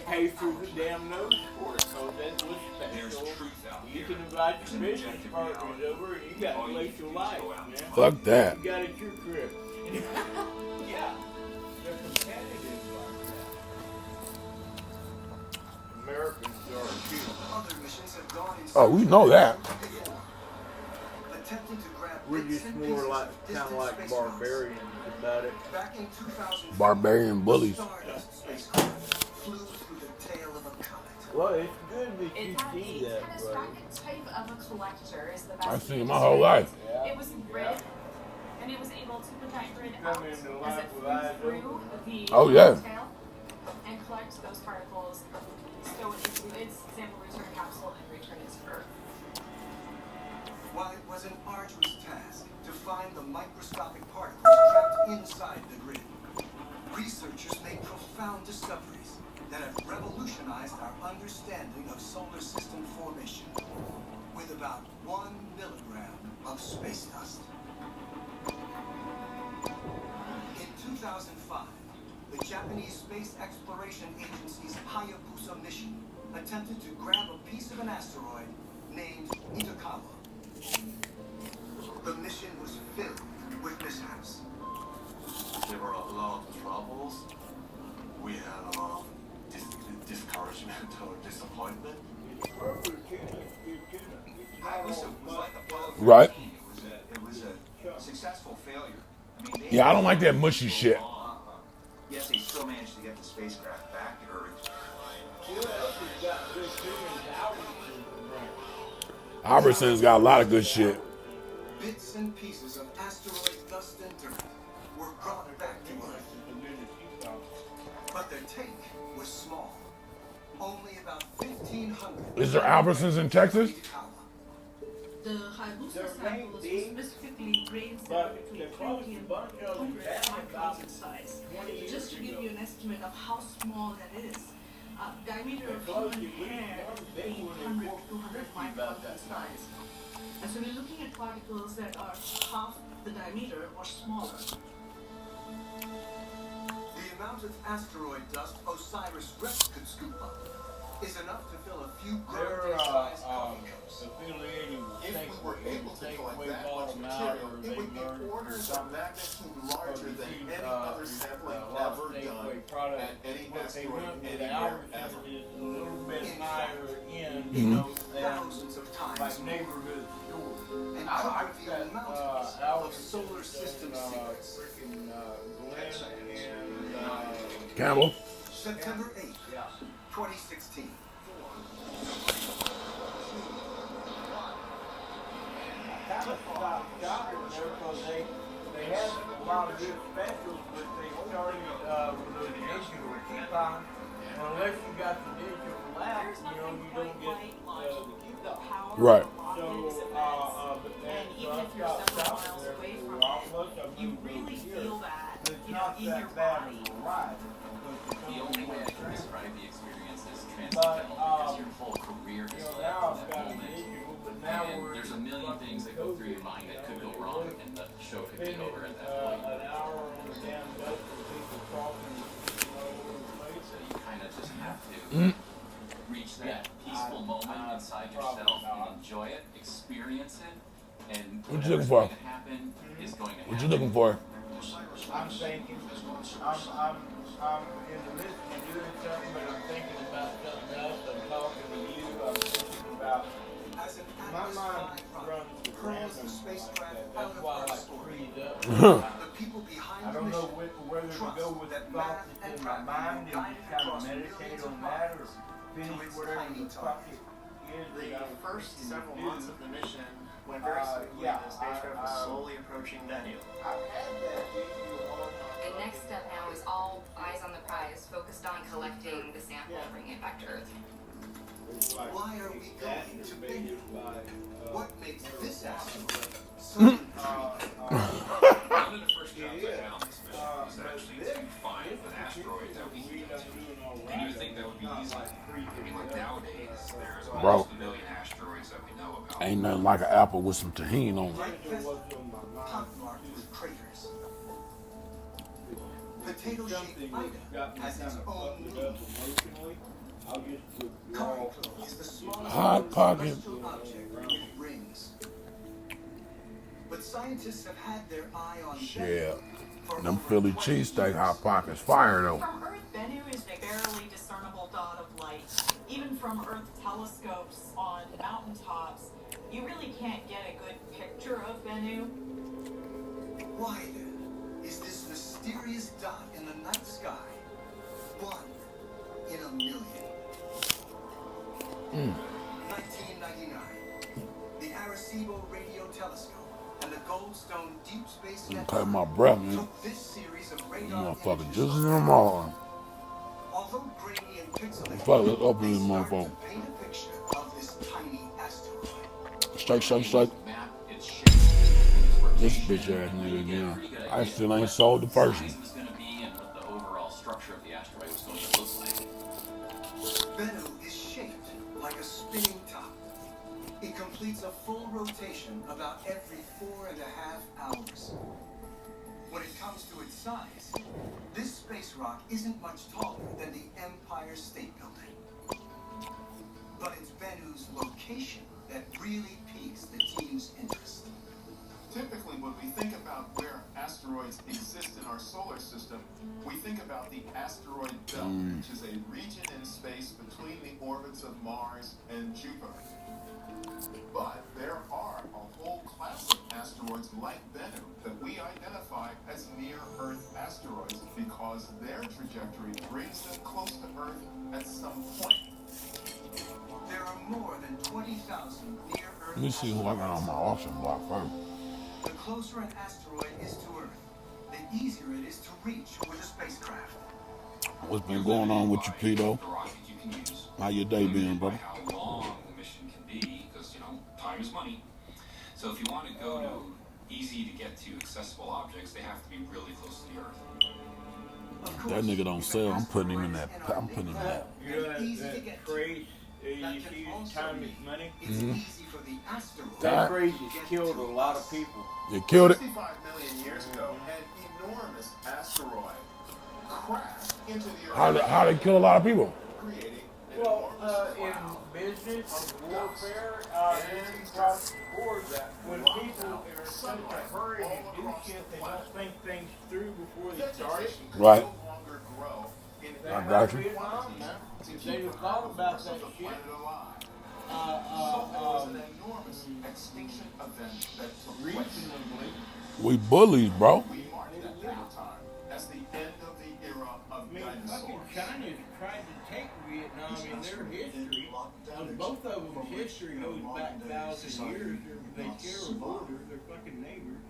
pay through the damn nose for it, so that's what's special. You can invite your business partners over and you got glacial life, man. Fuck that. You got it at your crib. Yeah. They're competitive like that. Americans are too. Oh, we know that. We're just more like, kind of like barbarians about it. Barbarian bullies. Well, it's good that you see that, bro. Type of a collector is the best. I've seen it my whole life. It was grid, and it was able to put that grid out as it flew through the tail and collect those particles, stow it into its sample return capsule, and return it to Earth. While it was an arduous task to find the microscopic particles trapped inside the grid, researchers made profound discoveries that have revolutionized our understanding of solar system formation with about 1 milligram of space dust. In 2005, the Japanese Space Exploration Agency's Hayabusa mission attempted to grab a piece of an asteroid named Itokawa. The mission was filled with mishaps. There were a lot of troubles. We had a lot of discouragement or disappointment. Right. It was a successful failure. Yeah, I don't like that mushy shit. Yes, they still managed to get the spacecraft back to Earth. Albertson's got a lot of good shit. Bits and pieces of asteroid dust and dirt were brought back to Earth. But their take was small. Only about 1,500. Is there Albertsons in Texas? The Hayabusa samples were specifically ranged between 20 and 100 microns in size. Just to give you an estimate of how small that is, diameter of human hair being 100 to 200 microns in size. And so we're looking at particles that are half the diameter or smaller. The amount of asteroid dust OSIRIS-REx could scoop up is enough to fill a few grande-sized coffee cups. If we were able to collect that much material, it would be orders of magnitude larger than any other sampling ever done at any asteroid anywhere ever. Is a little bit higher in, Thousands of times like neighborhood stores. and covered the mountains of solar system secrets. Campbell. September 8th, 2016. Kind of stopped shopping there because they had a lot of good specials, but they started with those digital coupons. And unless you got the digital lap, you don't get the coupon. Right. So, And even if you're several miles away from it, you really feel that, it's not in your that bad body. of a ride. The only way I can describe the experience is transcendental because your whole career is led Now from I've that got an moment. issue, but now And we're there's a million things that go through your mind that could go wrong, and the show could be over at that point. an hour on the damn bus with people talking all over the place. So you kind of just have to reach that peaceful moment inside yourself and enjoy it, experience it, and What you looking whatever's for? going to happen is going to happen. What you looking for? I'm thinking, I'm in the midst of doing something, but I'm thinking about something else. I'm talking to you. I'm thinking about. As an My active mind byproduct, runs with hurls the random like spacecraft that. out That's of why I Earth's like to orbit. freeze up. The people I behind the don't know mission whether to go with the thoughts that's in my mind and just kind of meditate on that, or finish whatever the fuck it is that I The was first thinking to several do. months of the mission went very smoothly. yeah, The spacecraft was slowly approaching Daniel. I've had that issue all The next step now is all eyes on the prize, focused on collecting the sample and bringing it back to Earth. Why are we going to Bingo? What makes this asteroid so One of the first jobs I had on this mission was actually to find an asteroid that we could get to. And you would think that would be easy. I mean, like nowadays, there's almost a million asteroids that we know about. Ain't nothing like an apple with some tahini on it. pockmarked with craters? Potato-shaped Ida has its own moon, I'll just withdraw. Conical is the smallest Hot Pocket. celestial object with rings. But scientists have had their eye on Shit. Bennu for Them over Philly 20 cheesesteak years. Hot Pockets fire though. From Earth, Bennu is a barely discernible dot of light. Even from Earth telescopes on mountaintops, you really can't get a good picture of Bennu. Why then is this mysterious dot in the night sky 1 in a million? 1999, the Arecibo Radio Telescope and the Goldstone Deep Space I'm Network cutting my breath, man. took this series of You radar motherfucker images just of in them all. Although grainy and pixelated, Fuck, let's open they this start motherfucker. to paint a picture of this tiny asteroid. Strike, strike, strike. Map its shape, its This rotation, bitch ass you nigga get a again. pretty good I idea still of ain't what sold the size person. it was going to be and what the overall structure of the asteroid was going to look like. Bennu is shaped like a spinning top. It completes a full rotation about every 4.5 hours. When it comes to its size, this space rock isn't much taller than the Empire State Building. But it's Bennu's location that really piques the team's interest. Typically, when we think about where asteroids exist in our solar system, we think about the asteroid belt, which is a region in space between the orbits of Mars and Jupiter. But there are a whole class of asteroids like Bennu that we identify as near-Earth asteroids because their trajectory brings them close to Earth at some point. There are more than 20,000 near-Earth Let me see who I got on my auction block first. The closer an asteroid is to Earth, the easier it is to reach with a spacecraft. What's been going on with you, Pito? The rocket you can use. How your day been, By brother? how long the mission can be, because time is money. So if you want to go to easy to get to accessible objects, they have to be really close to the Earth. That nigga don't sell. I'm putting him in that. I'm putting him in that. You know that phrase, you see time is money? It's easy for the asteroid. That phrase has killed a lot of people. You killed it. 65 million years ago, an enormous asteroid crashed into the Earth, How they kill a lot of people? creating an Well, enormous in cloud. business, warfare, across the board, when people are in such a hurry to do shit, they don't think things through before they start it. Vegetation could Right. no longer grow in I got you. Vietnam, man. to If keep they'd have the thought about herbivores that of the shit, planet alive. So there was an enormous extinction event that took place. reasonably, We bullies, bro. We marked that period of time as the end of the era of I mean, dinosaurs. fucking China's tried to take Vietnam in their history. Both of them's history goes back 1,000 years. They share a border, they're fucking neighbors.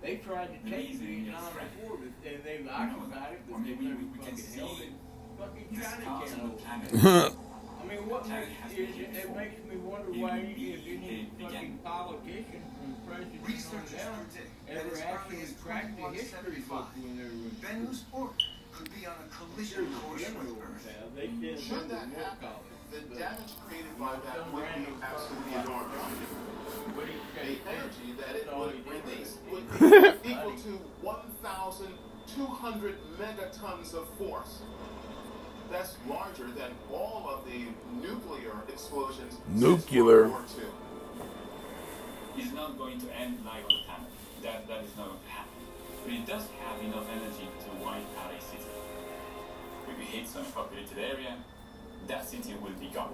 They tried to take Vietnam before, but they've occupied it, but they've never fucking held it. Fucking China can't hold it. I mean, what makes it makes me wonder why any fucking politician from the president on Researchers down predict that ever as actually early as cracked the history book 2175, when they were Bennu's orbit could be on a collision course with Earth. They said Should that war happen, college. the damage created by that would be absolutely enormous. The energy that it would release would be equal to 1,200 megatons of force. That's larger than all of the nuclear explosions Nuclear. since World War II. Is not going to end like on the planet. That is not going to happen. But it does have enough energy to wipe out a city. If we hit some populated area, that city will be gone.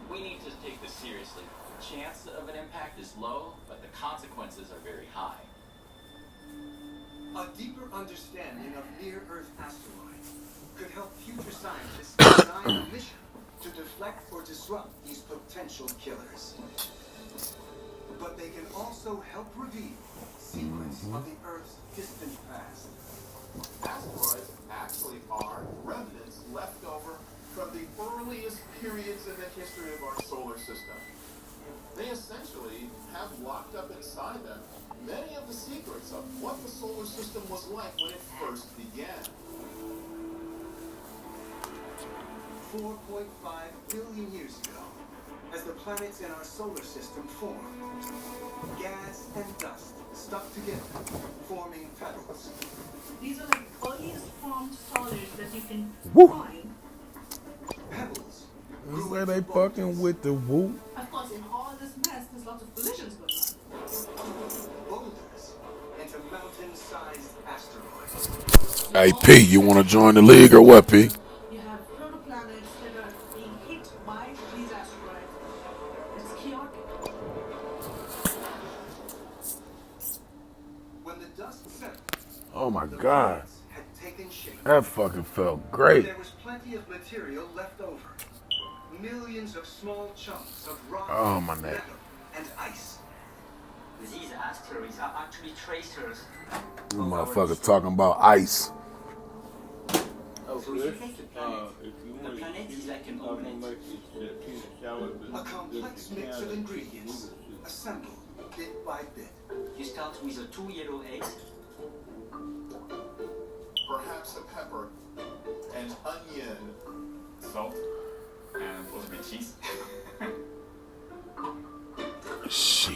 We need to take this seriously. The chance of an impact is low, but the consequences are very high. A deeper understanding of near-Earth asteroids could help future scientists design a mission to deflect or disrupt these potential killers. But they can also help reveal secrets of the Earth's distant past. Asteroids actually are remnants left over from the earliest periods in the history of our solar system. They essentially have locked up inside them many of the secrets of what the solar system was like when it first began. 4.5 billion years ago, as the planets in our solar system formed, gas and dust stuck together, forming petals. These are like earliest formed solids that you can Woo. find. Pebbles. Where they fucking with the whoop? Of course, in all this mess, there's lots of collisions going on. Boulders into mountain-sized asteroids. Hey, P, you want to join the league or what, P? You have protoplanets that are being hit by these asteroids. It's chaotic. When the dust settled, Oh my the God. planets had taken shape. That fucking felt great. There was plenty of material left over. Millions of small chunks of rock, Oh, my neck. metal, and ice. These asteroids are actually tracers. You motherfuckers talking about ice. Oh, So if you take the planet, if you the want planet is like an I'm gonna omelet. make this peanut salad, but A complex mix of ingredients, assembled bit by bit. You start with the 2 yellow eggs, Perhaps a pepper, an onion, Salt and possibly cheese. Shit.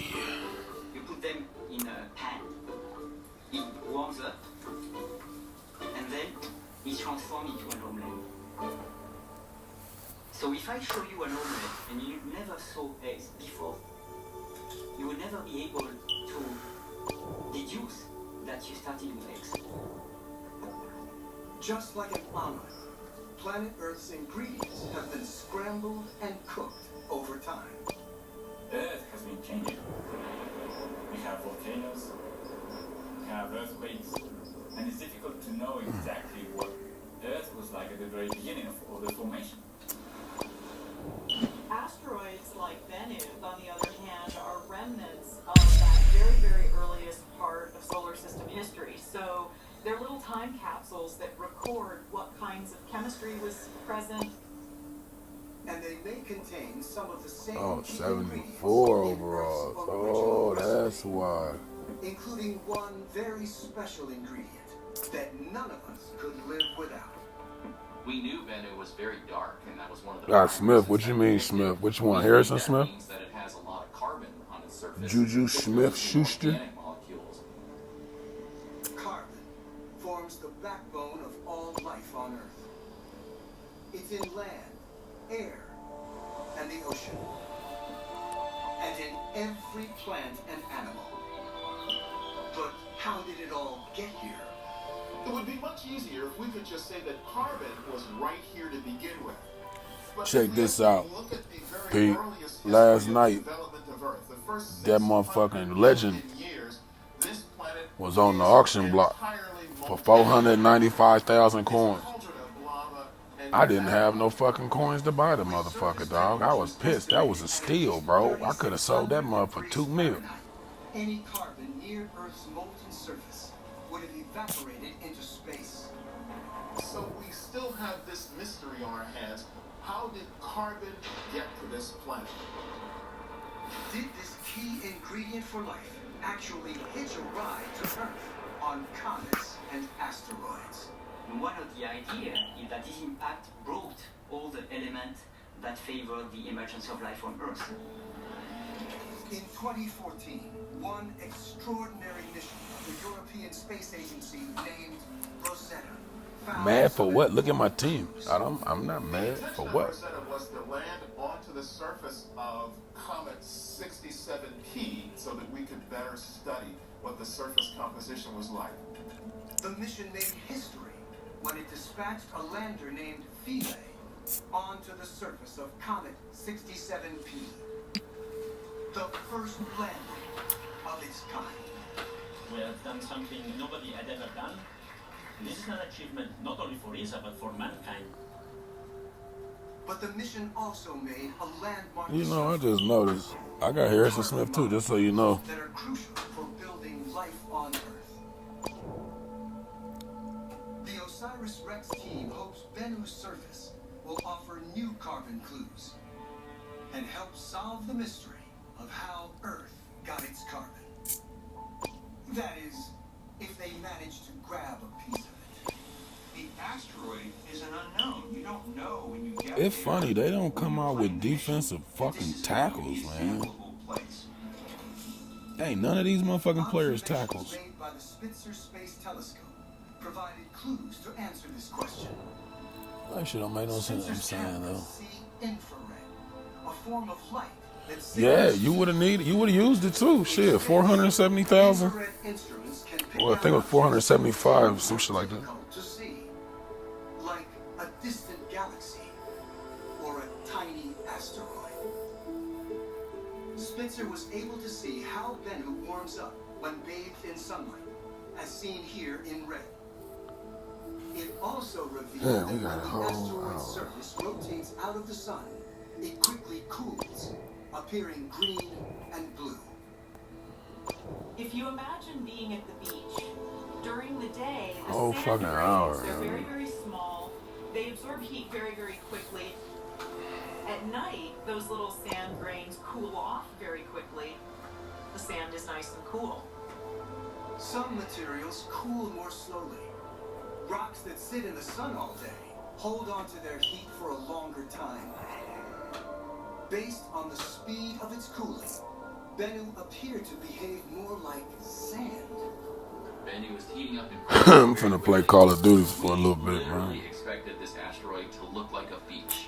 you put them in a pan, it warms up, and then it's transformed into an omelette. So if I show you an omelette and you never saw eggs before, you will never be able to deduce that you started with eggs. Just like an omelet, planet Earth's ingredients have been scrambled and cooked over time. Earth has been changing. We have volcanoes, we have earthquakes, and it's difficult to know exactly what Earth was like at the very beginning of all the formation. Asteroids like Bennu, on the other hand, are remnants of that very, very earliest part of solar system history. So they're little time capsules that record what kinds of chemistry was present. And they may contain some of the same Oh, key 74 ingredients overall. in Earth's Oh, original that's recipe, why. including one very special ingredient that none of us could live without. We knew Bennu was very dark, and that was one of the. Smith, what you mean, Smith? Which one? Harrison That Smith? means that it has a lot of carbon on its surface. Juju It's Smith mostly Schuster? organic molecules. Carbon forms the backbone of all life on Earth. It's in land, air, and the ocean. And in every plant and animal. But how did it all get here? it would be much easier if we could just say that carbon was right here to begin with. But Check if this we out, look at the very Pete. earliest history Last of night, development of Earth, the first that 600 motherfucking legend million years, this planet was on the is auction block entirely for molten. 495,000 It's a coins. cauldron of lava and I didn't have no magma. fucking coins to buy the motherfucker, dog. I was pissed. That was a steal, bro. I could have sold that mother for $2 million. Any carbon near Earth's molten surface would have evaporated into space. So we still have this mystery on our hands. How did carbon get to this planet? Did this key ingredient for life actually hitch a ride to Earth on comets and asteroids? One of the ideas is that this impact brought all the elements that favored the emergence of life on Earth. In 2014, one extraordinary mission of the European Space Agency named Rosetta found Mad for what? Look at my team. I'm not The mad intention for of what. Rosetta was to land onto the surface of Comet 67P so that we could better study what the surface composition was like. The mission made history when it dispatched a lander named Philae onto the surface of Comet 67P. The first landing of its kind. We have done something nobody had ever done. This is an achievement not only for ESA but for mankind. But the mission also made a landmark You know, I just noticed. I got Harrison Smith too, just so you know. that are crucial for building life on Earth. The OSIRIS-REx team hopes Bennu's surface will offer new carbon clues and help solve the mystery of how Earth got its carbon. That is, if they manage to grab a piece of it. The asteroid is an unknown. You don't know when you get It's there. funny, they don't come out with defensive fucking tackles, man. Sample place. Ain't none of these motherfucking players tackles. Observations made by the Spitzer Space Telescope provided clues to answer this question. That shit don't make no sense. I'm saying though. See infrared, a form of light that Yeah, you would have needed. You would have used it too. Shit, 470,000. infrared instruments can pick Well, I think it was 475, some shit like that. to see, like a distant galaxy or a tiny asteroid. Spitzer was able to see how Bennu warms up when bathed in sunlight, as seen here in red. It also revealed that when the asteroid's surface rotates out of the sun, it quickly cools, appearing green and blue. If you imagine being at the beach, during the day, the Oh, sand fucking grains, hour, they're yeah. very, very small. They absorb heat very, very quickly. At night, those little sand grains cool off very quickly. The sand is nice and cool. Some materials cool more slowly. Rocks that sit in the sun all day hold on to their heat for a longer time. Based on the speed of its cooling, Bennu appeared to behave more like sand. Bennu was heating up in I'm finna play Call of Duty for a little bit, man. We expected this asteroid to look like a beach.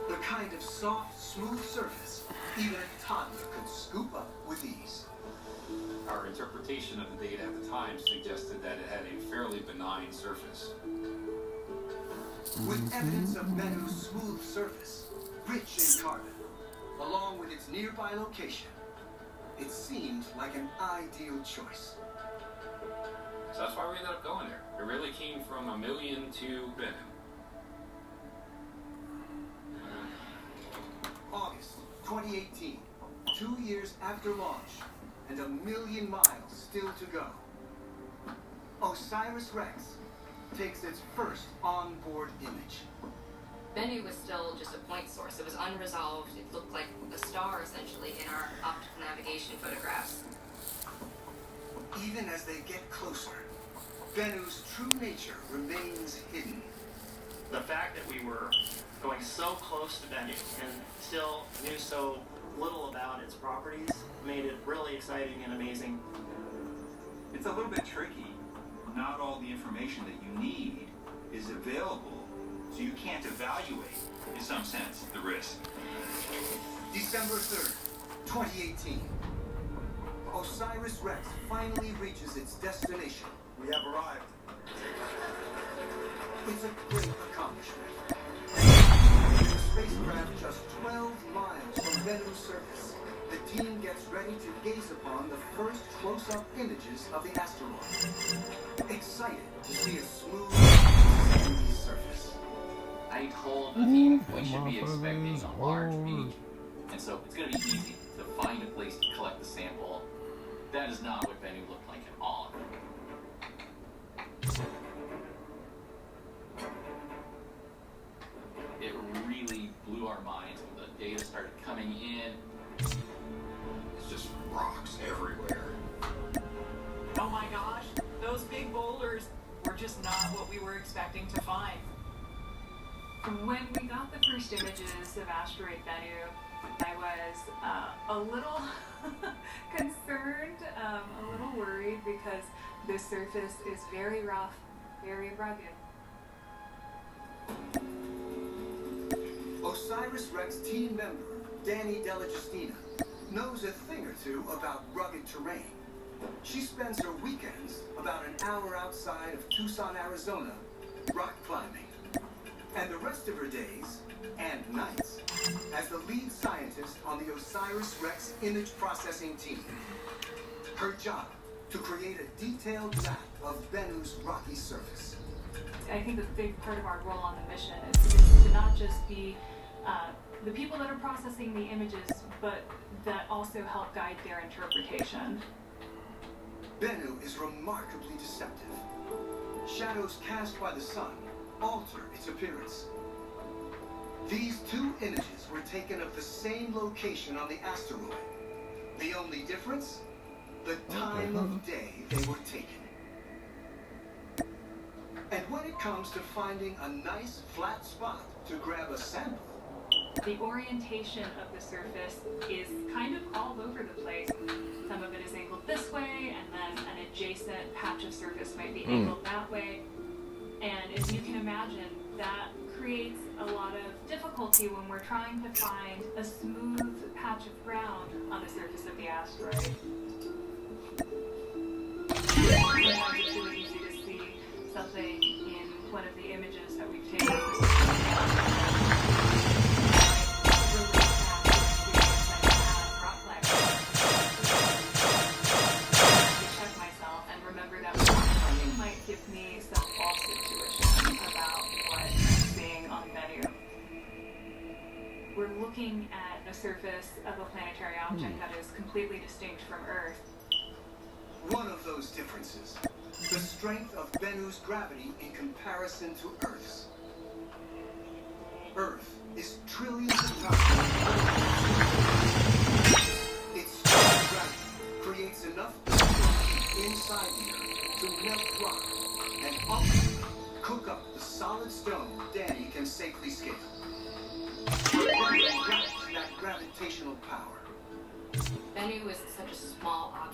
The kind of soft, smooth surface even a toddler could scoop up with ease. Our interpretation of the data at the time suggested that it had a fairly benign surface. With evidence of Bennu's smooth surface, rich in carbon, along with its nearby location, it seemed like an ideal choice. So that's why we ended up going there. It really came from 1 million to Bennu. August 2018, 2 years after launch, and 1 million miles still to go. OSIRIS-REx takes its first onboard image. Bennu was still just a point source. It was unresolved. It looked like a star, essentially, in our optical navigation photographs. Even as they get closer, Bennu's true nature remains hidden. The fact that we were going so close to Bennu and still knew so little about its properties made it really exciting and amazing. It's a little bit tricky. Not all the information that you need is available, so you can't evaluate, in some sense, the risk. December 3rd, 2018. OSIRIS-REx finally reaches its destination. We have arrived. It's a great accomplishment. The spacecraft just 12 miles from Bennu's surface, the team gets ready to gaze upon the first close-up images of the asteroid. Excited to see a smooth, sandy surface. I told the team we should be expecting a large beach, and so it's going to be easy to find a place to collect the sample. That is not what Bennu looked like at all. It really blew our minds when the data started coming in. It's just rocks everywhere. Oh my gosh, those big boulders were just not what we were expecting to find. When we got the first images of asteroid Bennu, I was a little concerned, a little worried because the surface is very rough, very rugged. OSIRIS-REx team member Danny Della Justina knows a thing or two about rugged terrain. She spends her weekends about an hour outside of Tucson, Arizona, rock climbing. And the rest of her days and nights as the lead scientist on the OSIRIS-REx image processing team. Her job, to create a detailed map of Bennu's rocky surface. I think the big part of our role on the mission is to not just be the people that are processing the images, but that also help guide their interpretation. Bennu is remarkably deceptive. Shadows cast by the sun alter its appearance. These two images were taken of the same location on the asteroid. The only difference? The time of day they were taken. And when it comes to finding a nice flat spot to grab a sample, The orientation of the surface is kind of all over the place. Some of it is angled this way, and then an adjacent patch of surface might be angled that way. And as you can imagine, that creates a lot of difficulty when we're trying to find a smooth patch of ground on the surface of the asteroid. Sometimes it's really easy to see something in one of the images that we've taken. Check myself and remember that something might give me some false intuition about what I'm seeing on Bennu. We're looking at a surface of a planetary object that is completely distinct from Earth. One of those differences, the strength of Bennu's gravity in comparison to Earth's. Earth is trillions of times. Its strong gravity creates enough heat inside the Earth to melt rock and ultimately cook up the solid stone Danny can safely scale. Bennu grabs that gravitational power. Bennu is such a small object